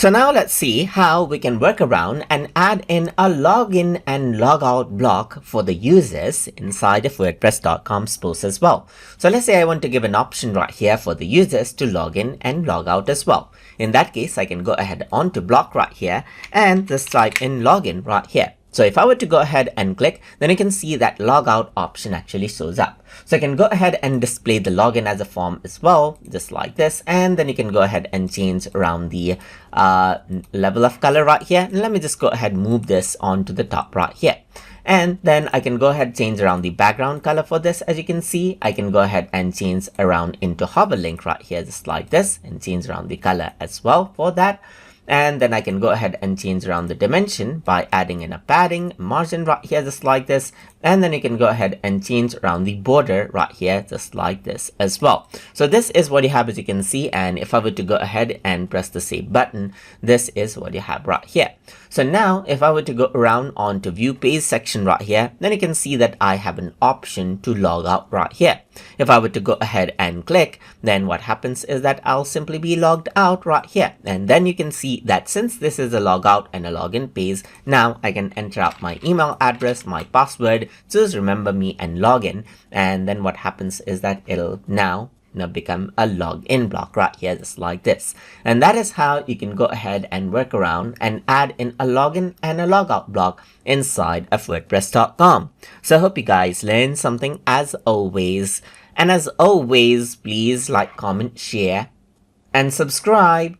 So now let's see how we can work around and add in a login and logout block for the users inside of WordPress.com's post as well. So let's say I want to give an option right here for the users to log in and log out as well. In that case, I can go ahead onto block right here and just type in login right here. So if I were to go ahead and click, then you can see that logout option actually shows up. So I can go ahead and display the login as a form as well, just like this. And then you can go ahead and change around the level of color right here. And let me just go ahead and move this onto the top right here. And then I can go ahead and change around the background color for this. As you can see, I can go ahead and change around into hoverlink right here, just like this, and change around the color as well for that. And then I can go ahead and change around the dimension by adding in a padding margin right here, just like this. And then you can go ahead and change around the border right here, just like this as well. So this is what you have, as you can see. And if I were to go ahead and press the save button, this is what you have right here. So now if I were to go around onto view page section right here, then you can see that I have an option to log out right here. If I were to go ahead and click, then what happens is that I'll simply be logged out right here. And then you can see that since this is a logout and a login page, now I can enter out my email address, my password, just remember me and log in. And then what happens is that it'll now become a login block right here, just like this. And that is how you can go ahead and work around and add in a login and a logout block inside of WordPress.com. So I hope you guys learned something as always. And as always, please like, comment, share, and subscribe.